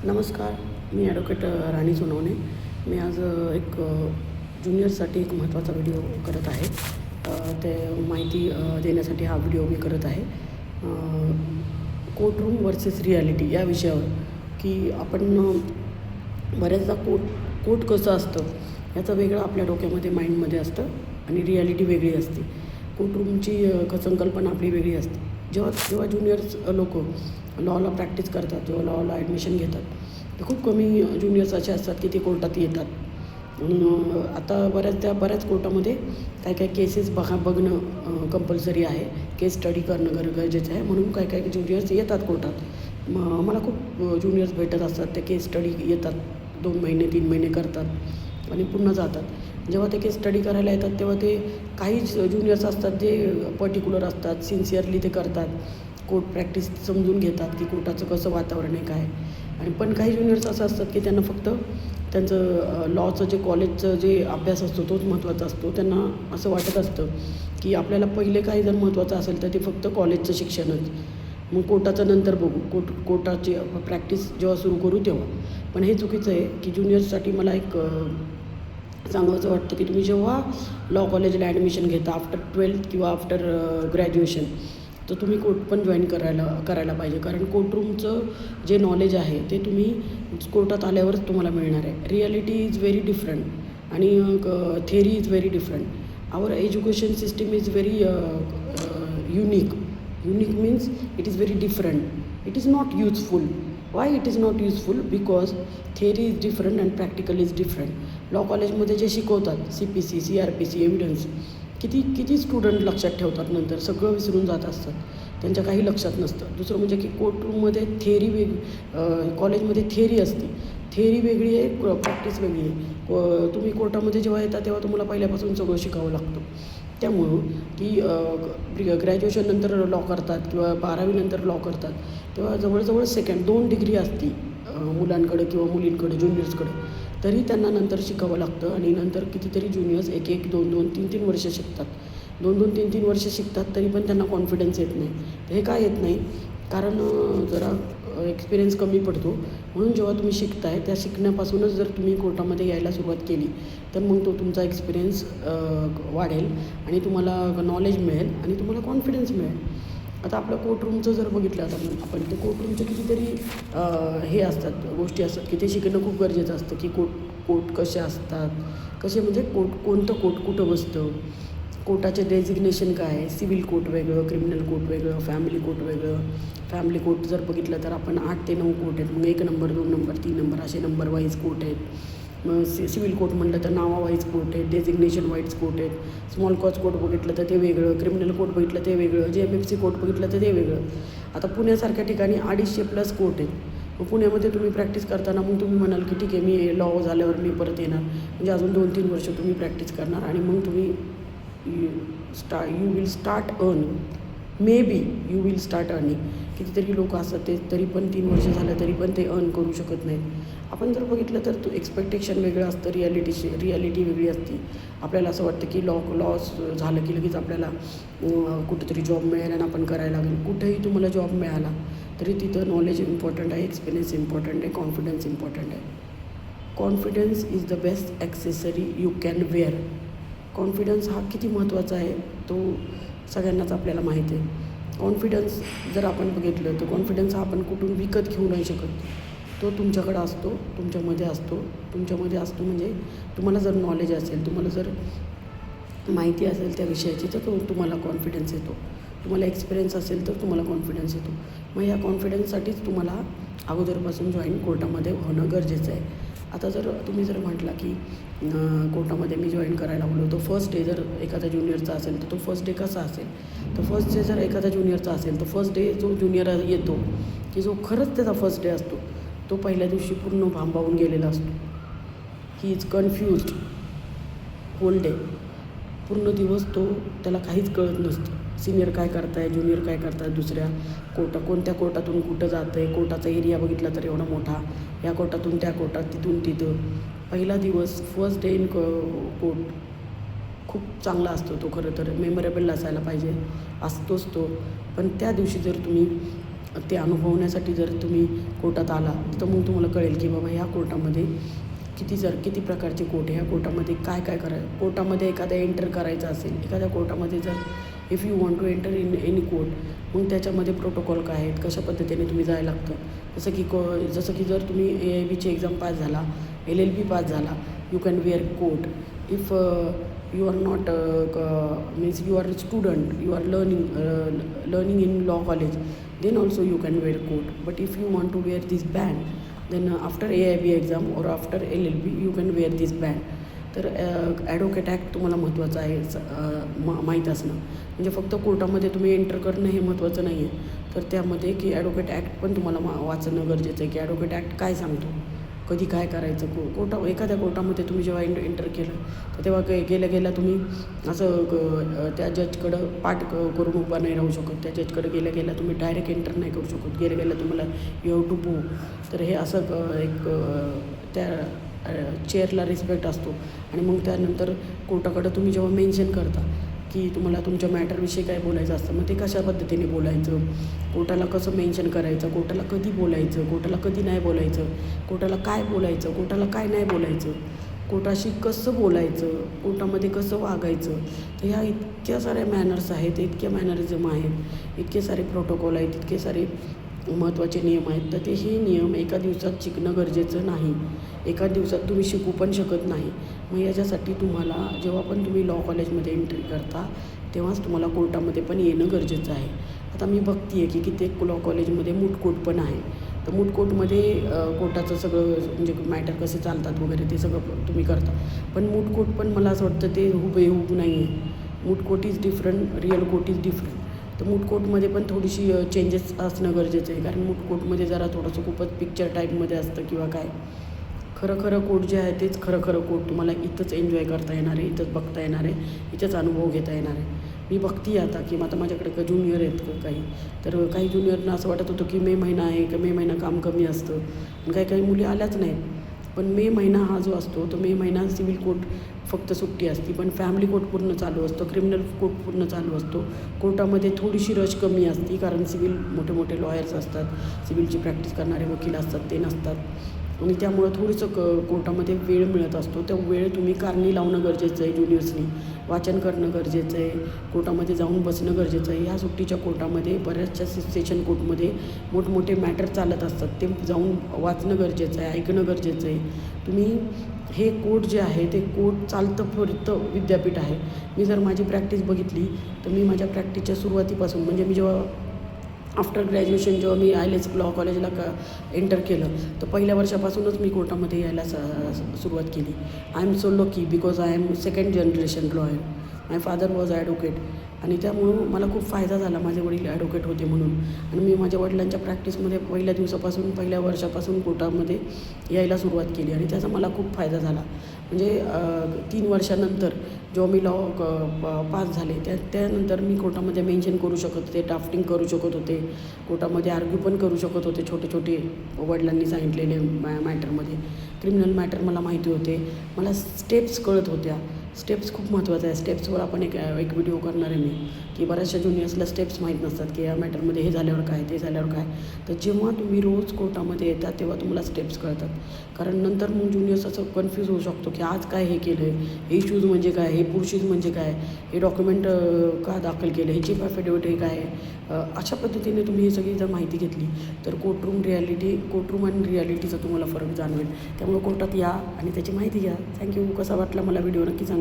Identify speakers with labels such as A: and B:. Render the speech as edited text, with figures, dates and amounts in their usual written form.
A: नमस्कार, मी ॲडव्होकेट राणी सोनवणे. मी आज एक ज्युनियरसाठी एक महत्त्वाचा व्हिडिओ करत आहे. ते माहिती देण्यासाठी हा व्हिडिओ मी करत आहे. कोर्टरूम वर्सेस रिॲलिटी या विषयावर, की आपण बऱ्याचदा कोर्ट कसं असतं याचं वेगळं आपल्या डोक्यामध्ये माइंडमध्ये असतं आणि रिॲलिटी वेगळी असते. कोर्टरूमची संकल्पना आपली वेगळी असते. जेव्हा ज्युनियर्स लोक लॉला प्रॅक्टिस करतात, जेव्हा लॉला ॲडमिशन घेतात, तर खूप कमी ज्युनियर्स असे असतात की ते कोर्टात येतात. आता बऱ्याच कोर्टामध्ये काय केसेस बघणं कंपल्सरी आहे. केस स्टडी करणं गरजेचं आहे. म्हणून काय ज्युनियर्स येतात कोर्टात. मला खूप ज्युनियर्स भेटत असतात. ते केस स्टडी येतात, 2 महिने 3 महिने करतात आणि पुन्हा जातात. जेव्हा ते केस स्टडी करायला येतात तेव्हा ते काही ज्युनियर्स असतात जे पर्टिक्युलर असतात, सिन्सिअरली ते करतात, कोर्ट प्रॅक्टिस समजून घेतात की कोर्टाचं कसं वातावरण आहे काय. आणि पण काही ज्युनियर्स असं असतात की त्यांना फक्त त्यांचं लॉचं जे कॉलेजचं जे अभ्यास असतो तोच महत्त्वाचा असतो. त्यांना असं वाटत असतं की आपल्याला पहिले काही जर महत्त्वाचं असेल तर ते फक्त कॉलेजचं शिक्षणच, मग कोर्टाचं नंतर बघू, कोर्टाची प्रॅक्टिस जेव्हा सुरू करू तेव्हा. पण हे चुकीचं आहे की ज्युनियर्ससाठी मला एक सांगायचं वाटतं की तुम्ही जेव्हा लॉ कॉलेजला ॲडमिशन घेता आफ्टर 12th किंवा आफ्टर ग्रॅज्युएशन, तर तुम्ही कोर्ट पण जॉईन करायला पाहिजे. कारण कोर्टरूमचं जे नॉलेज आहे ते तुम्ही कोर्टात आल्यावरच तुम्हाला मिळणार आहे. रिॲलिटी इज व्हेरी डिफरंट आणि theory is very different. Our education system is very unique means it is very different. It is not useful. Why it is not useful? Because theory is different and practical is different. Law कॉलेजमध्ये जे शिकवतात, CPC, CRPC, evidence, किती student लक्षात ठेवतात, नंतर सगळं विसरून जात असतात, त्यांच्या काही लक्षात नसतं. दुसरं म्हणजे की कोर्टरूममध्ये थेअरी कॉलेजमध्ये थेअरी असते, थेअरी वेगळी आहे, प्रॅक्टिस वेगळी आहे. तुम्ही कोर्टामध्ये जेव्हा येता तेव्हा तुम्हाला पहिल्यापासून सगळं शिकावं लागतं. त्यामुळं की ग्रॅज्युएशननंतर लॉ करतात किंवा 12वी नंतर लॉ करतात तेव्हा जवळजवळ 2 डिग्री असते मुलांकडे किंवा मुलींकडे, ज्युनियर्सकडे. तरी त्यांना नंतर शिकावं लागतं आणि नंतर कितीतरी ज्युनियर्स 1-1, 2-2, 3-3 वर्ष शिकतात. 2-2, 3-3 वर्ष शिकतात तरी पण त्यांना कॉन्फिडन्स येत नाही. तर हे काय येत नाही? कारण जरा एक्सपिरियन्स कमी पडतो. म्हणून जेव्हा तुम्ही शिकताय त्या शिकण्यापासूनच जर तुम्ही कोर्टामध्ये यायला सुरुवात केली तर मग तो तुमचा एक्सपिरियन्स वाढेल आणि तुम्हाला नॉलेज मिळेल आणि तुम्हाला कॉन्फिडन्स मिळेल. आता आपलं कोर्टरूमचं जर बघितलं आता आपण ते कोर्टरूमचे कितीतरी हे असतात, गोष्टी असतात की ते शिकणं खूप गरजेचं असतं. की कोर्ट कसे असतात, कसे म्हणजे कोणतं कोर्ट कुठं बसतं, कोर्टाचे डेजिग्नेशन काय आहे. सिव्हिल कोर्ट वेगळं, क्रिमिनल कोर्ट वेगळं, फॅमिली कोर्ट वेगळं. फॅमिली कोर्ट जर बघितलं तर आपण 8 ते 9 कोर्ट आहेत. मग 1 नंबर, 2 नंबर, 3 नंबर असे नंबर वाईज कोर्ट आहेत. मग सिव्हिल कोर्ट म्हटलं तर नावावाईज कोर्ट आहेत, डेजिग्नेशन वाईज कोर्ट आहेत. स्मॉल कॉज कोर्ट बघितलं तर ते वेगळं, क्रिमिनल कोर्ट बघितलं ते वेगळं, JMFC कोर्ट बघितलं तर ते वेगळं. आता पुण्यासारख्या ठिकाणी 250+ कोर्ट आहेत. मग पुण्यामध्ये तुम्ही प्रॅक्टिस करताना मग तुम्ही म्हणाल की ठीक आहे, मी लॉ झाल्यावर मी परत येणार, म्हणजे अजून 2-3 वर्ष तुम्ही प्रॅक्टिस करणार आणि मग तुम्ही you will start earning. May be you will start earning. कितीतरी लोक असतात ते तरी पण 3 वर्ष झालं तरी पण ते अर्न करू शकत नाहीत. आपण जर बघितलं तर तो एक्सपेक्टेशन वेगळं असतं, रिॲलिटी वेगळी असते. आपल्याला असं वाटतं की लॉस झालं की लगेच आपल्याला कुठेतरी जॉब मिळेल आणि आपण करायला लागेल. कुठेही तुम्हाला जॉब मिळाला तरी तिथं नॉलेज इम्पॉर्टंट आहे, एक्सपिरियन्स इम्पॉर्टंट आहे, कॉन्फिडन्स इम्पॉर्टंट आहे. Confidence is the best accessory you can wear. Confidence हा किती महत्त्वाचा आहे तो सगळ्यांनाच आपल्याला माहिती आहे. कॉन्फिडन्स जर आपण बघितलं तर कॉन्फिडन्स हा आपण कुठून विकत घेऊ नाही शकत. तो तुमच्याकडं असतो, तुमच्यामध्ये असतो म्हणजे तुम्हाला जर नॉलेज असेल, तुम्हाला जर माहिती असेल त्या विषयाची तर तुम्हाला कॉन्फिडन्स येतो. तुम्हाला एक्सपिरियन्स असेल तर तुम्हाला कॉन्फिडन्स येतो. मग या कॉन्फिडन्ससाठीच तुम्हाला अगोदरपासून जॉईन कोर्टामध्ये होणं गरजेचं आहे. आता तुम्ही जर म्हटला की कोर्टामध्ये मी जॉईन करायला बोललो, तो फर्स्ट डे जर एखादा ज्युनियरचा असेल तर तो फर्स्ट डे कसा असेल? तर फर्स्ट डे जर एखादा ज्युनियरचा असेल तर फर्स्ट डे जो ज्युनियर येतो की जो खरंच त्याचा फर्स्ट डे असतो तो पहिल्या दिवशी पूर्ण भांबावून गेलेला असतो. He is confused whole day. पूर्ण दिवस त्याला काहीच कळत नसतं. सिनियर काय करताय, ज्युनियर काय करताय, दुसऱ्या कोणत्या कोर्टातून कुठं जातं आहे, कोर्टाचा एरिया बघितला तर एवढा मोठा, या कोर्टातून त्या कोर्टात, तिथून तिथं. पहिला दिवस फर्स्ट डे इन कोर्ट खूप चांगला असतो तो, खरं तर मेमोरेबल असायला पाहिजे, असतोच तो. पण त्या दिवशी जर तुम्ही ते अनुभवण्यासाठी जर तुम्ही कोर्टात आला तर मग तुम्हाला कळेल की बाबा ह्या कोर्टामध्ये किती प्रकारचे कोर्ट आहे, ह्या कोर्टामध्ये काय काय कोर्टामध्ये एखाद्या एंटर करायचं असेल, एखाद्या कोर्टामध्ये जर if you want to enter in any court, मग त्याच्यामध्ये प्रोटोकॉल काय आहेत, कशा पद्धतीने तुम्ही जायला लागतं. जसं की जर तुम्ही AIBची एक्झाम पास झाला, LLB पास झाला, you can wear coat. If you are not means you are a student, you are learning in law college, then also you can wear coat. But if you want to wear this band, then after AIB exam or after LLB you can wear this band. तर advocate act तुम्हाला महत्त्वाचं आहे माहीत असणं. म्हणजे फक्त कोर्टामध्ये तुम्ही एंटर करणं हे महत्त्वाचं नाही आहे, तर त्यामध्ये की ॲडव्होकेट ॲक्ट पण तुम्हाला वाचणं गरजेचं आहे की ॲडव्होकेट ॲक्ट काय सांगतो, कधी काय करायचं. एखाद्या कोर्टामध्ये तुम्ही जेव्हा एंटर केलं तर तेव्हा गेल्या तुम्ही असं त्या जजकडं पाठ करून उभा नाही राहू शकत. त्या जजकडं गेल्या तुम्ही डायरेक्ट एंटर नाही करू शकत. गेल्या तुम्हाला यू हॅव टू बू. तर हे असं एक त्या चेअरला रिस्पेक्ट असतो. आणि मग त्यानंतर कोर्टाकडं तुम्ही जेव्हा मेन्शन करता की तुम्हाला तुमच्या मॅटरविषयी काय बोलायचं असतं, मग ते कशा पद्धतीने बोलायचं, कोर्टाला कसं मेन्शन करायचं, कोर्टाला कधी बोलायचं, कोर्टाला कधी नाही बोलायचं, कोर्टाला काय बोलायचं, कोर्टाला काय नाही बोलायचं, कोर्टाशी कसं बोलायचं, कोर्टामध्ये कसं वागायचं. तर ह्या इतक्या साऱ्या मॅनर्स आहेत, इतक्या मॅनरिझम आहेत, इतके सारे प्रोटोकॉल आहेत, इतके सारे महत्त्वाचे नियम आहेत. तर ते हे नियम एका दिवसात शिकणं गरजेचं नाही, एका दिवसात तुम्ही शिकू पण शकत नाही. मग याच्यासाठी तुम्हाला जेव्हा पण तुम्ही लॉ कॉलेजमध्ये एंट्री करता तेव्हाच तुम्हाला कोर्टामध्ये पण येणं गरजेचं आहे. आता मी बघते आहे की कित्येक लॉ कॉलेजमध्ये मूट कोर्ट पण आहे. तर मूट कोर्टमध्ये कोर्टाचं सगळं म्हणजे मॅटर कसे चालतात वगैरे ते सगळं तुम्ही करता. पण मूट कोर्ट पण मला असं वाटतं ते हुबेहूब नाही आहे. Moot court is different, real court is different. तर मूट कोर्टमध्ये पण थोडीशी चेंजेस असणं गरजेचं आहे, कारण मूट कोर्टमध्ये जरा थोडंसं खूपच पिक्चर टाईपमध्ये असतं किंवा काय. खरं कोर्ट जे आहे तेच खरं कोर्ट तुम्हाला इथंच एन्जॉय करता येणार आहे, इथंच बघता येणार आहे, इथंच अनुभव घेता येणार आहे. मी बघते आता की आता माझ्याकडे ज्युनियर आहेत काही, तर काही ज्युनियरना असं वाटत होतं की मे महिना आहे का मे महिना काम कमी असतं आणि काही मुली आल्याच नाहीत. पण मे महिना हा जो असतो तो मे महिना सिव्हिल कोर्ट फक्त सुट्टी असते, पण फॅमिली कोर्ट पूर्ण चालू असतो, क्रिमिनल कोर्ट पूर्ण चालू असतो. कोर्टामध्ये थोडीशी रश कमी असते कारण सिव्हिल मोठे लॉयर्स असतात, सिव्हिलची प्रॅक्टिस करणारे वकील असतात, ते नसतात. आणि त्यामुळं थोडंसं कोर्टामध्ये वेळ मिळत असतो. त्या वेळ तुम्ही कारणी लावणं गरजेचं आहे, ज्युनियर्सनी वाचन करणं गरजेचं आहे, कोर्टामध्ये जाऊन बसणं गरजेचं आहे. ह्या सुट्टीच्या कोर्टामध्ये बऱ्याचशा सेशन कोर्टमध्ये मोठमोठे मॅटर चालत असतात, ते जाऊन वाचणं गरजेचं आहे, ऐकणं गरजेचं आहे. तुम्ही हे कोर्ट जे आहे ते कोर्ट चालतं फिरतं विद्यापीठ आहे. मी जर माझी प्रॅक्टिस बघितली तर मी माझ्या प्रॅक्टिसच्या सुरुवातीपासून म्हणजे मी जेव्हा आफ्टर ग्रॅज्युएशन जेव्हा मी ILS लॉ कॉलेजला एंटर केलं तर पहिल्या वर्षापासूनच मी कोर्टामध्ये यायला सुरुवात केली. I am so lucky because I am second generation lawyer. My father was advocate आणि त्यामुळं मला खूप फायदा झाला, माझे वडील ॲडव्होकेट होते म्हणून. आणि मी माझ्या वडिलांच्या प्रॅक्टिसमध्ये पहिल्या वर्षापासून कोर्टामध्ये यायला सुरुवात केली आणि त्याचा मला खूप फायदा झाला. म्हणजे 3 वर्षानंतर जेव्हा मी लॉ पास झाले त्यानंतर मी कोर्टामध्ये मेन्शन करू शकत होते, ड्राफ्टिंग करू शकत होते, कोर्टामध्ये आर्ग्यू पण करू शकत होते छोटे वडिलांनी सांगितलेले मॅटरमध्ये. क्रिमिनल मॅटर मला माहिती होते, मला स्टेप्स कळत होत्या. स्टेप्स खूप महत्त्वाचं आहे. स्टेप्सवर आपण एक व्हिडिओ करणार आहे मी, की बऱ्याचशा ज्युनियर्सला स्टेप्स माहीत नसतात की या मॅटरमध्ये हे झाल्यावर काय, ते झाल्यावर काय. तर जेव्हा तुम्ही रोज कोर्टामध्ये येतात तेव्हा तुम्हाला स्टेप्स कळतात. कारण नंतर मग ज्युनियर्स असं कन्फ्यूज होऊ शकतो की आज काय हे केलं आहे, हे इश्यूज म्हणजे काय, हे प्रोसिज म्हणजे काय, हे डॉक्युमेंट का दाखल केलं, ह्याची ॲफिडेविट हे काय. अशा पद्धतीने तुम्ही ही सगळी जर माहिती घेतली तर कोर्टरूम आणि रिॲलिटीचा तुम्हाला फरक जाणवेल. त्यामुळे कोर्टात या आणि त्याची माहिती घ्या. थँक्यू. कसा वाटला मला व्हिडिओ नक्की सांगा.